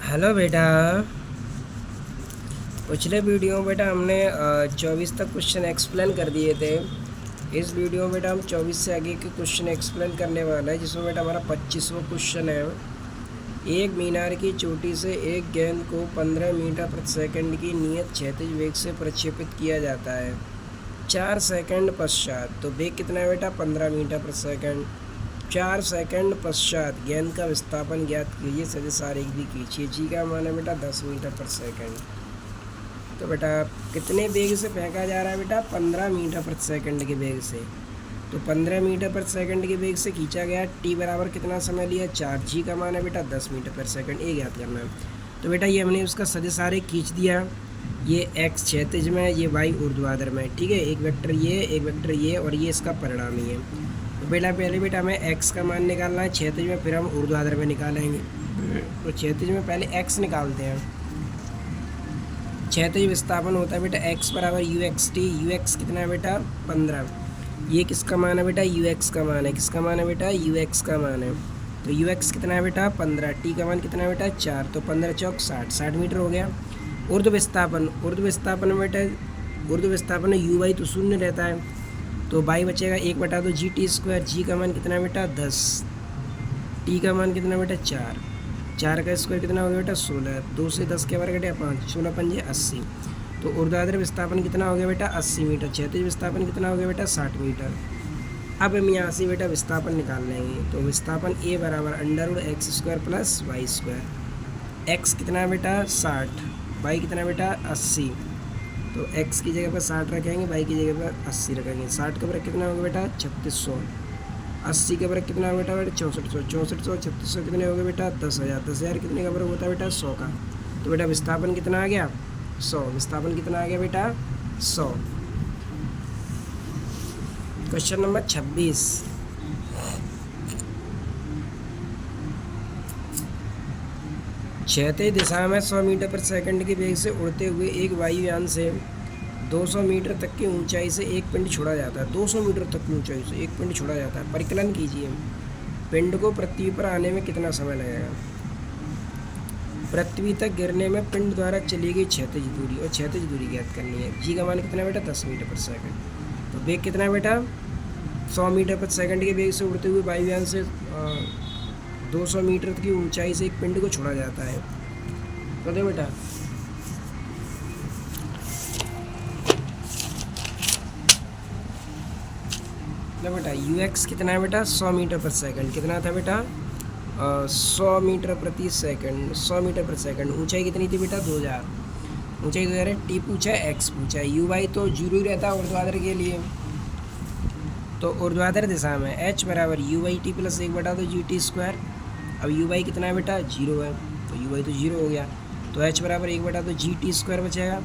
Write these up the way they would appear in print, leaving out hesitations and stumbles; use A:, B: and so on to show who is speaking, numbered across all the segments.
A: Hello बेटा। पिछले video में बेटा हमने 24 तक क्वेश्चन एक्सप्लेन कर दिए थे। इस वीडियो में बेटा हम 24 से आगे के क्वेश्चन एक्सप्लेन करने वाला है, जिसमें बेटा हमारा 25वां क्वेश्चन है। एक मीनार की चोटी से एक गेंद को 15 मीटर प्रति सेकंड की नियत क्षैतिज वेग से प्रक्षेपित किया जाता है 4 सेकंड पश्चात। तो वेग कितना है बेटा? 15 मीटर प्रति सेकंड। 4 सेकंड पश्चात गेंद का विस्थापन ज्ञात कीजिए, सदिश आरेख भी खींचिए। जी का मान है बेटा 10 मीटर प्रति सेकंड। तो बेटा कितने वेग से फेंका जा रहा है बेटा? 15 मीटर प्रति सेकंड के वेग से। तो 15 मीटर प्रति सेकंड के वेग से खींचा गया। टी बराबर कितना समय लिया? 4। जी का मान है बेटा 10 मीटर प्रति सेकंड। ये ज्ञात करना है। तो बेटा ये हमने उसका सदिश आरेख खींच दिया। ये एक्स क्षैतिज में, ये वाई ऊर्ध्वाधर में। ठीक है, एक वेक्टर ये, एक वेक्टर ये, और ये इसका परिणामी है। तो बेटा पहले बेटा हमें एक्स का मान निकालना है क्षैतिज में, फिर हम ऊर्ध्वाधर में निकालेंगे। तो क्षैतिज में पहले एक्स निकालते हैं। क्षैतिज विस्थापन होता है बेटा एक्स बराबर you x T. You x कितना है बेटा? 15। ये किसका मान है बेटा? यू एक्स का मान है। किसका मान है बेटा? यू एक्स का मान है। तो यू एक्स कितना है बेटा? 15। टी का मान कितना है बेटा? 4। तो 15 चौक 60, 60 मीटर हो गया। ऊर्ध्व विस्थापन, ऊर्ध्व विस्थापन में बेटा ऊर्ध्व विस्थापन में यू वाई तो शून्य रहता है, तो बाई बचेगा 1/2 जी टी स्क्वायर। जी का मान कितना है बेटा? 10। टी का मान कितना है बेटा? 4। 4 का स्क्वायर कितना हो गया बेटा? 16। 2 से 10 के वर्ग घटे 5, 16 पंजे 80। तो ऊर्ध्वाधर विस्थापन कितना हो गया बेटा? 80 मीटर। क्षैतिज विस्थापन कितना हो गया बेटा? 60 मीटर। अब हम यहाँ से बेटा विस्थापन निकाल लेंगे। तो विस्थापन ए बराबर √x² प्लस y²। एक्स कितना है बेटा? 60। वाई कितना है बेटा? 80। तो x की जगह पर 60 रखेंगे, y की जगह पर 80 रखेंगे। 60 का वर्ग कितना होगा बेटा? 3600। 80 का वर्ग कितना होगा बेटा? 6400। 6400 3600 कितने हो गए बेटा? 10,000। 10,000 कितने का वर्ग होता है बेटा? 100 का। तो बेटा विस्थापन कितना आ गया? 100। विस्थापन कितना आ गया बेटा? 100। Question number 26। क्षैतिज दिशा में 100 मीटर प्रति सेकंड के वेग से उड़ते हुए एक वायुयान से 200 मीटर तक की ऊंचाई से एक पिंड छोड़ा जाता है। 200 मीटर तक की ऊंचाई से एक पिंड छोड़ा जाता है। परिकलन कीजिए। पिंड को पृथ्वी पर आने में कितना समय लगेगा? पृथ्वी तक गिरने में पिंड द्वारा चली गई क्षैतिज दूरी, और क्षैतिज दूरी ज्ञात करनी है। जी का मान कितना है बेटा? 10 मीटर प्रति सेकंड। तो वेग कितना है बेटा? 100 मीटर प्रति सेकंड के वेग से उड़ते हुए वायुयान से 200 मीटर की ऊंचाई से एक पिंड को छोड़ा जाता है। तो दे बेटा बेटा यू एक्स कितना है बेटा? 100 मीटर प्रति सेकंड। कितना था बेटा? 100 मीटर प्रति सेकंड। 100 मीटर प्रति सेकंड। ऊंचाई कितनी थी बेटा? 2000। ऊंचाई 2000 है। टी पूछा है, एक्स पूछा है। यू वाई तो जीरो ही रहता है ऊर्ध्वाधर के लिए। तो ऊर्ध्वाधर दिशा में एच बराबर U Y T plus 1/2 G T square. अब यू वाई कितना है बेटा? 0 है, तो यू वाई तो 0 हो गया। तो एच बराबर 1/2 जी टी स्क्वायर बचेगा।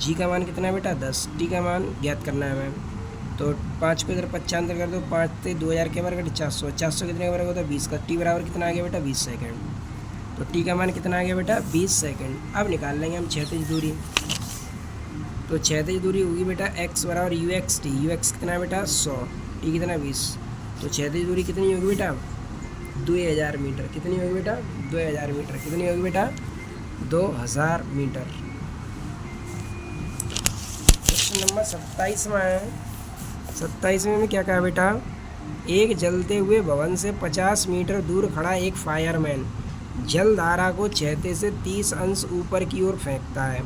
A: जी का मान कितना है बेटा? 10। टी का मान ज्ञात करना है हमें। तो 5 को इधर 95 कर दो, 5 से 2000 के वर्ग 400। 400 कितने का वर्ग होता है? 20 का। टी बराबर कितना आ गया बेटा? 20 सेकंड। तो टी का मान कितना आ गया बेटा? 20 सेकंड। अब निकाल लेंगे हम क्षैतिज दूरी। तो क्षैतिज दूरी होगी बेटा एक्स बराबर you x T. You x कितना है बेटा? 100। टी कितना? 20। तो क्षैतिज दूरी कितनी होगी बेटा? 2000 मीटर। कितनी होगी बेटा? 2000 मीटर। कितनी होगी बेटा? 2000 मीटर। क्वेश्चन नंबर 27 में है। 27 में क्या कहा बेटा? एक जलते हुए भवन से 50 मीटर दूर खड़ा एक फायरमैन जल धारा को क्षैतिज से 30 अंश ऊपर की ओर फेंकता है।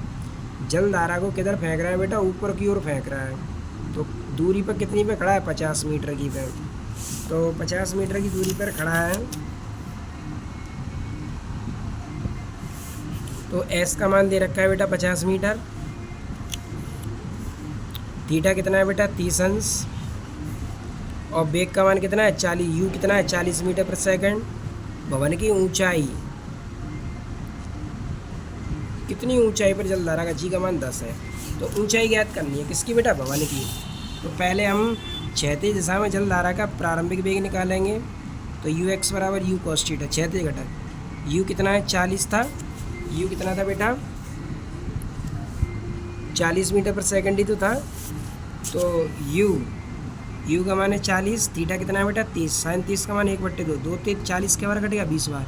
A: जल धारा को किधर फेंक रहा है बेटा? ऊपर की ओर फेंक रहा है। तो दूरी पर कितनी पे खड़ा है? 50 मीटर की पे। तो 50 मीटर की दूरी पर खड़ा है। तो एस का मान दे रखा है बेटा 50 मीटर। थीटा कितना है बेटा? 30 अंश। और वेग का मान कितना है? 40। यू कितना है? 40 मीटर प्रति सेकंड। भवन की ऊंचाई, कितनी ऊंचाई पर जलधारा का? जी का मान 10 है। तो ऊंचाई ज्ञात करनी है किसकी बेटा? भवन की। तो पहले हम क्षैतिज दिशा में जलधारा का प्रारंभिक वेग निकालेंगे। तो यू एक्स बराबर यू कॉस थीटा, क्षैतिज घटक। यू कितना है? 40 था। यू कितना था बेटा? 40 मीटर पर सेकंड ही तो था। तो यू का मान है 40। थीटा कितना है बेटा? 30। साइन 30 का मान 1/2। 2 3 40 के बार कटेगा 20 बार,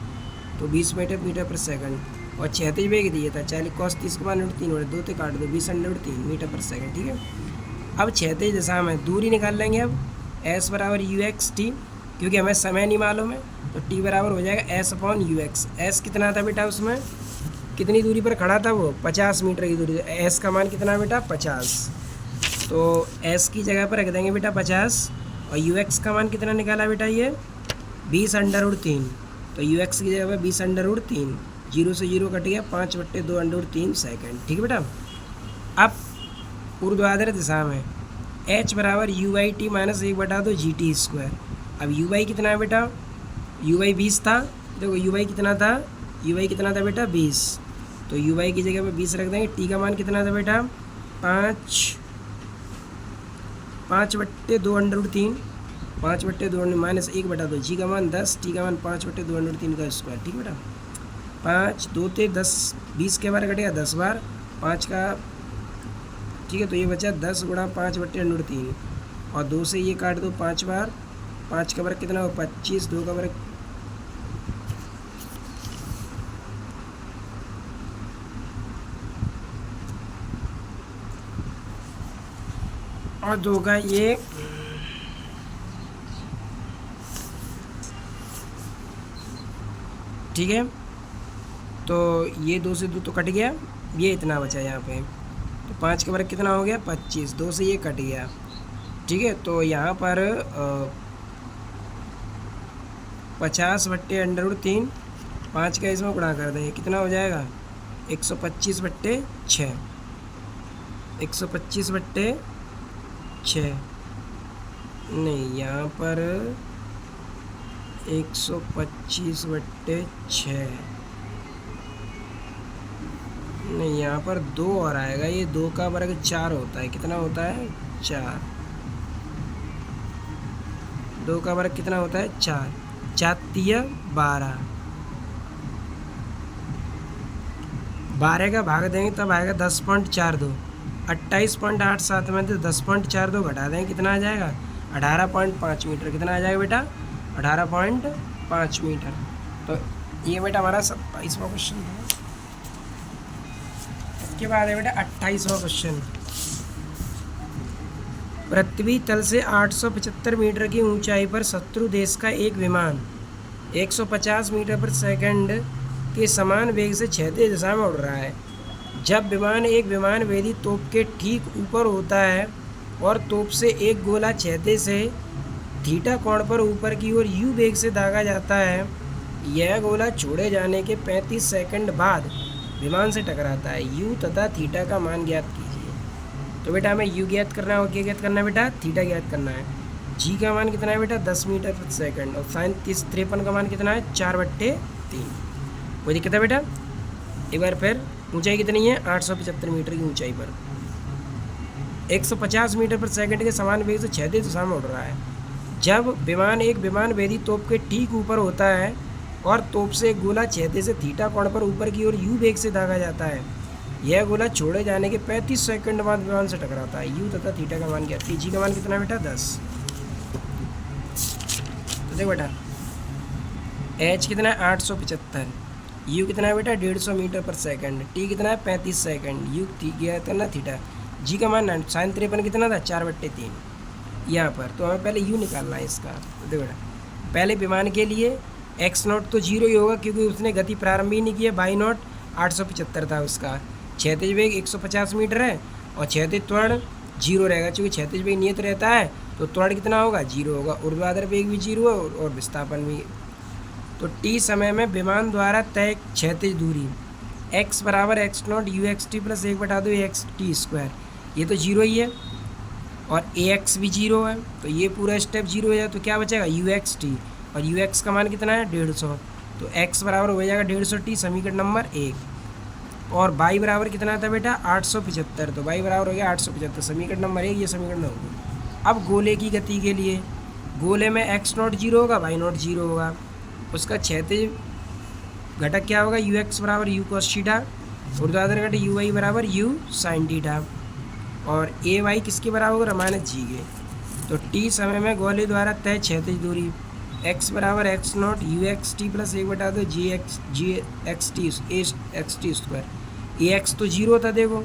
A: तो 20 मीटर पर सेकंड। और क्षैतिज वेग दिया था 40 cos 30 के मान 3 और 2 से काट दो 20/3 मीटर पर सेकंड। ठीक है, अब क्षैतिज दिशा में दूरी निकाल लेंगे। अब s बराबर यू एक्स टी, क्योंकि हमें समय नहीं मालूम है तो t बराबर हो जाएगा s upon you x. S कितना था बेटा, उसमें कितनी दूरी पर खड़ा था वो 50 मीटर की दूरी। s का मान कितना बेटा 50, तो s की जगह पर रख देंगे बेटा 50 और यू एक्स का मान कितना निकाला बेटा ये 20/3, तो यू एक्स की जगह पर 20/3, 0 से 0 कट गया 5/2/3 सेकेंड। ठीक है बेटा, अब ऊर्ध्वाधर दिशा में h बराबर you by T minus 1/2 G T square. अब यू बाई कितना है बेटा, यू बाई 20 था, देखो यू बाई कितना था, यू बाई कितना था बेटा 20, तो यू बाई की जगह पे 20 रख देंगे। टी का मान कितना था बेटा 5/2/3, 5/2 माइनस 1/2, जी का मान 10, टी का मान 5/2/3 का स्क्वायर। ठीक है बेटा, 5 2 से 10, 20 के बार कटेगा 10 बार, 5 का, ठीक है, तो ये बचा 10 गुणा 5/3 और 2 से ये काट दो 5 बार, 5 का वर्ग कितना हो 25, 2 का वर्ग और 2 का ये, ठीक है, तो ये 2 से 2 तो कट गया, ये इतना बचा यहाँ पे, तो 5 का वर्ग कितना हो गया 25, 2 से ये कट गया। ठीक है, तो यहाँ पर 50/√3, 5 का इसमें गुणा कर देंगे, कितना हो जाएगा 125/6, 125/6 नहीं, यहाँ पर 125/6 नहीं, यहाँ पर 2 और आएगा, ये 2 का वर्ग 4 होता है, कितना होता है 4, 2 का वर्ग कितना होता है 4, 4 तिया 12, 12 का भाग देंगे तब आएगा 10.42, 28.87 में से 10.42 घटा देंगे, कितना आ जाएगा 18.5 मीटर। कितना आ जाएगा बेटा 18.5 मीटर। तो ये बेटा हमारा 27वां क्वेश्चन था। इसके बाद है बेटा 28वां क्वेश्चन। पृथ्वी तल से 875 मीटर की ऊंचाई पर शत्रु देश का एक विमान 150 मीटर पर सेकंड के समान वेग से क्षैतिज दिशा में उड़ रहा है। जब विमान एक विमान वेदी तोप के ठीक ऊपर होता है और तोप से एक गोला क्षैतिज से थीटा कोण पर ऊपर की ओर यू वेग से दागा जाता है, यह गोला छोड़े जाने के 35 सेकंड बाद विमान से टकराता है। यू तथा थीटा का मान ज्ञात कीजिए। तो बेटा हमें यू ज्ञात करना है और क्या ज्ञात करना है बेटा थीटा ज्ञात करना है। जी का मान कितना है बेटा 10 मीटर प्रति सेकंड और साइन 53 का मान कितना है 4/3। कोई दिक्कत है बेटा? एक बार फिर ऊंचाई कितनी है 875 मीटर की ऊंचाई पर 150 मीटर पर सेकंड के समान वेग से क्षैतिज दिशा में उड़ रहा है। जब विमान एक विमान वेदी तोप के ठीक ऊपर होता है और तोप से एक गोला क्षैतिज से थीटा कोण पर ऊपर की ओर यू वेग से दागा जाता है, यह गोला छोड़े जाने के 35 सेकंड बाद विमान से टकराता है। यू तथा थीटा का मान क्या है? जी का मान कितना है बेटा 10। तो देखो बेटा एच कितना है 875, यू कितना है बेटा 150 मीटर पर सेकंड, टी कितना है 35 सेकंड, यू क्या करना थीटा, जी का मान साइन 53 कितना था 4/3 यहाँ पर। तो हमें पहले यू निकालना है इसका। तो देखो बेटा पहले विमान के लिए एक्स नॉट तो 0 ही होगा क्योंकि उसने गति प्रारंभ ही नहीं की है। वाई नॉट 875 था उसका, क्षैतिज वेग 150 मीटर है और क्षैतिज त्वरण 0 रहेगा क्योंकि क्षैतिज वेग नियत रहता है तो त्वरण कितना होगा 0 होगा। ऊर्ध्वाधर वेग भी 0 है और विस्थापन भी। तो टी समय में विमान द्वारा तय क्षैतिज दूरी x बराबर x not u x t plus 1/2 x t square, ये तो 0 ही है और ax भी 0 है तो ये पूरा स्टेप 0 हो जाए तो क्या बचेगा यू एक्स टी और यू एक्स का मान कितना है 150, तो x बराबर हो जाएगा 150 टी समीकरण नंबर 1। और y बराबर कितना था बेटा 875, तो y बराबर हो गया 875 समीकरण नंबर 1, ये समीकरण होगी। अब गोले की गति के लिए गोले में x नॉट 0 होगा y नॉट 0 होगा, उसका क्षैतिज घटक क्या होगा यू एक्स बराबर यू कॉस थीटा, ऊर्ध्वाधर घटक यू वाई बराबर यू साइन थीटा और ए वाई किसके बराबर होगा माइनस जी के। तो टी समय में गोले द्वारा तय क्षैतिज दूरी एक्स बराबर x not u x t plus एक बटा दो g x t x t square. A x तो जीरो था, देखो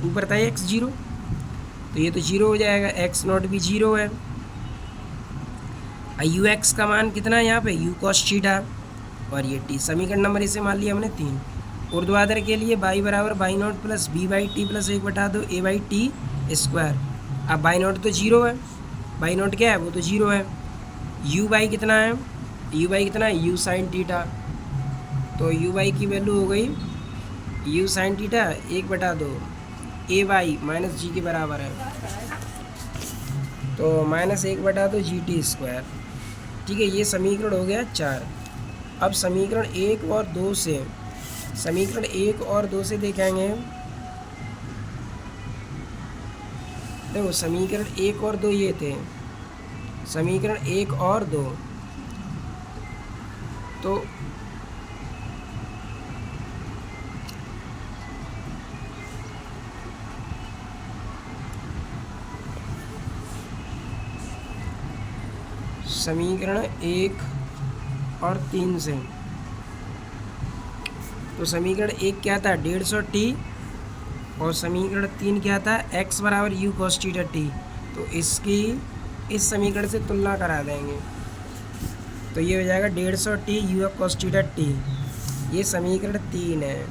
A: ऊपर था एक्स जीरो, तो ये तो जीरो हो जाएगा, एक्स नॉट भी जीरो है। यू एक्स का मान कितना है यहाँ पे, यू कॉस थीटा, और ये टी। समीकरण नंबर इसे मान लिया हमने 3। ऊर्ध्वाधर के लिए बाई बराबर Y naught plus B Y T plus एक बटा दो ए बाई टी स्क्वायर। अब बाई नॉट तो जीरो है, बाई नॉट क्या है, वो तो जीरो है। यू बाई कितना है, यू बाई कितना है, यू साइन थीटा, तो यू बाई की वैल्यू हो गई यू साइन थीटा एक बटा दो ए बाई माइनस जी के बराबर है, तो माइनस एक बटा दो जी टी स्क्वायर। ठीक है, ये समीकरण हो गया 4। अब समीकरण 1 और 2 से, समीकरण 1 और 2 से देखेंगे, देखो समीकरण 1 और 2 ये थे, समीकरण 1 और 2, तो समीकरण 1 और 3 से, तो समीकरण 1 क्या था 150 टी, और समीकरण 3 क्या था x बराबर यू कॉस थीटा टी। तो इसकी इस समीकरण से तुलना करा देंगे, तो ये हो जाएगा 150 T U cos theta T, ये समीकरण 3 है।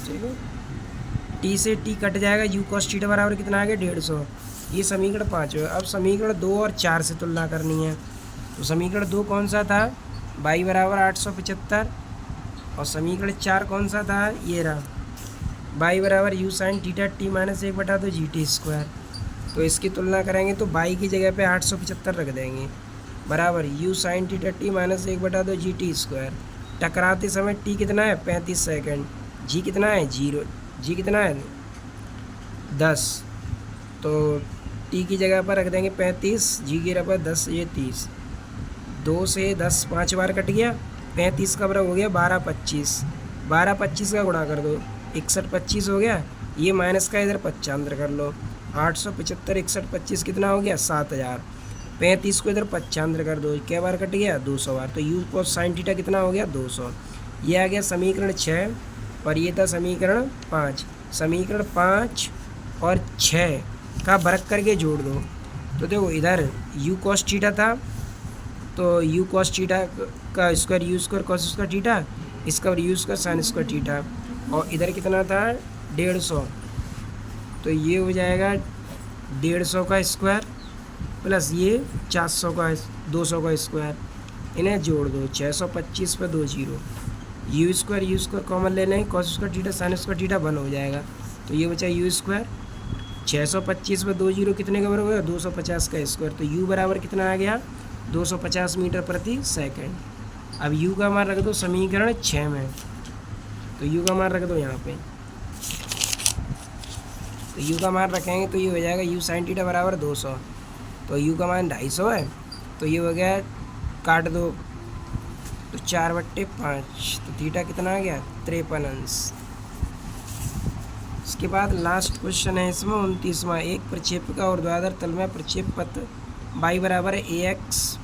A: ठीक है, टी से टी कट जाएगा, यू कॉस थीटा बराबर कितना आ गया 150, ये समीकरण 5 है। अब समीकरण 2 और 4 से तुलना करनी है, तो समीकरण 2 कौन सा था, बाई बराबर 875, और समीकरण 4 कौन सा था, ये रहा बाई बराबर you sine theta T minus एक बटा दो जी टी स्क्वायर। तो इसकी तुलना करेंगे तो बाई की जगह पे 875 रख देंगे, बराबर you sine theta T minus एक बटा दो जी टी स्क्वायर। टकराते समय टी कितना है 35 सेकेंड, जी कितना है 0, जी कितना है 10, तो टी की जगह पर रख देंगे 35, जी की जगह पर 10, ये 30, 2 से 10 5 बार कट गया, 35 का बराबर हो गया 12 25, 12 25 का गुणा कर दो 61 25 हो गया, ये माइनस का इधर 95 कर लो, 875 61 25 कितना हो गया 7000, 35 को इधर 95 कर दो, क्या बार कट गया 200 बार, तो यू कॉस साइन थीटा कितना हो गया 200। ये आ गया समीकरण 6, और ये था समीकरण 5। समीकरण 5 और 6 का वर्ग करके जोड़ दो, तो देखो इधर यू कॉस थीटा था, तो यू कॉस थीटा का square u square cos square theta, इसका u square sine square theta, और इधर कितना था 150, तो ये हो जाएगा 150 का स्क्वायर प्लस ये 400 का 200 का स्क्वायर, इन्हें जोड़ दो 625 पे 2 जीरो, यू स्क्वायर कॉमन ले लें, cos square theta sine square theta 1 हो जाएगा, तो ये बचा यू स्क्वायर, 625 पे 2 जीरो कितने का बराबर होगा 250 का स्क्वायर, तो यू बराबर कितना आ गया 250 मीटर प्रति सेकंड। अब यू का मान रख दो समीकरण 6 में, तो यू का मान रख दो यहाँ पे, तो यू का मान रखेंगे तो ये हो जाएगा यू साइन थीटा बराबर 200, तो यू का मान 250 है, तो ये हो गया काट दो तो 4/5, तो थीटा कितना आ गया 53 अंश। इसके बाद लास्ट क्वेश्चन है इसमें 29वां, एक प्रक्षेपिका और ऊर्ध्वाधर तल में प्रक्षेप पथ बाई बराबर a x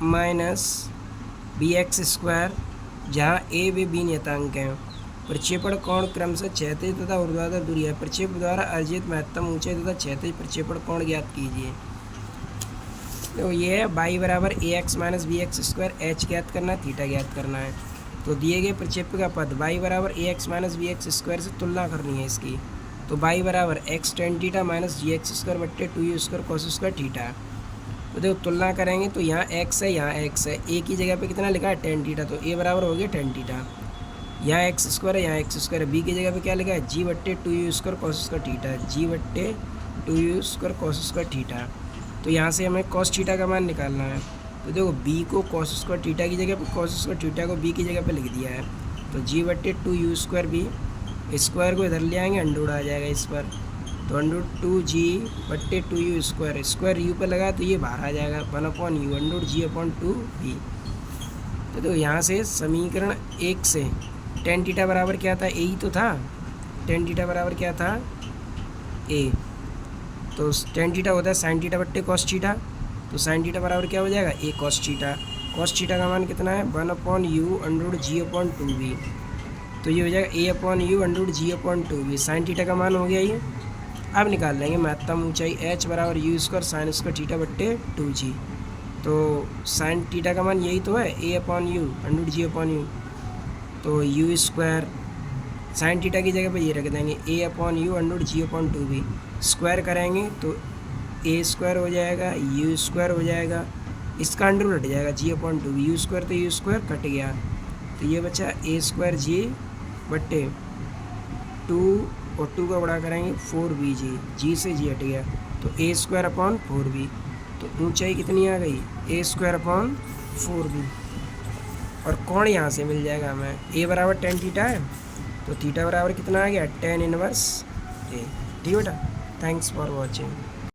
A: minus b x square, जहाँ ए व बी नियतांक हैं, प्रक्षेपण कोण क्रम से क्षैतिज तथा ऊर्ध्वाधर दूरी है, प्रक्षेप द्वारा अर्जित महत्तम ऊंचाई तथा क्षैतिज प्रक्षेपण कोण ज्ञात कीजिए। तो ये है बाई बराबर a x minus b x square, H ज्ञात करना है, थीटा ज्ञात करना है। तो दिए गए प्रक्षेपिका पद बाई बराबर a x minus b x square से तुलना करनी है इसकी, तो बाई बराबर x tan theta minus g x square बट्टे 2u square cos square theta. तो देखो तुलना करेंगे तो यहाँ x है, यहाँ x है, a की जगह पे कितना लिखा है टेन थीटा, तो a बराबर हो गया टेन थीटा, यहाँ एक्स स्क्वायर है, यहाँ एक्स स्क्वायर है, b की जगह पे क्या लिखा है g बट्टे 2u square cos square theta, g बट्टे 2u square cos square theta. तो यहाँ से हमें कॉस थीटा का मान निकालना है, तो देखो b को कॉस स्क्वायर थीटा की जगह पे, कॉस स्क्वायर थीटा को b की जगह पे लिख दिया है, तो g बट्टे 2u स्क्वायर b, स्क्वायर को इधर ले आएंगे अंडूड आ जाएगा इस पर, तो अंडूड 2g बट्टे 2u स्क्वायर, स्क्वायर u पर लगा तो ये बाहर आ जाएगा 1/u अंडूड g/2v। तो देखो यहाँ से समीकरण 1 से टेन थीटा बराबर क्या था, ए ही तो था, टेन थीटा बराबर क्या था ए, तो टेन थीटा होता है साइन थीटा बट्टे कॉस थीटा, तो साइन थीटा बराबर क्या हो जाएगा, ए कॉस थीटा। कॉस थीटा का मान कितना है, 1/u√g/2v। तो ये हो जाएगा a/u√g/2v। साइन थीटा का मान हो गया ये। अब निकाल लेंगे महत्तम ऊंचाई h बराबर u² साइन स्क्वायर थीटा बट्टे 2g। तो साइन थीटा का मान यही तो है, a/u√g/u। तो u स्क्वायर साइन थीटा की जगह पे ये रख देंगे a/u√g/2v। स्क्वायर करेंगे तो a स्क्वायर हो जाएगा, u स्क्वायर हो जाएगा, इसका अंडर हट जाएगा g/2v। u स्क्वायर तो u स्क्वायर कट गया, तो ये बचा a² g बट्टे 2 और 2 का बड़ा करेंगे 4bg। g से g हट गया तो a²/4b। तो ऊंचाई कितनी आ गई, a²/4b। और कोण यहाँ से मिल जाएगा हमें, a बराबर tan थीटा है तो थीटा बराबर कितना आ गया, tan इनवर्स a। ठीक बेटा, थैंक्स फॉर वॉचिंग।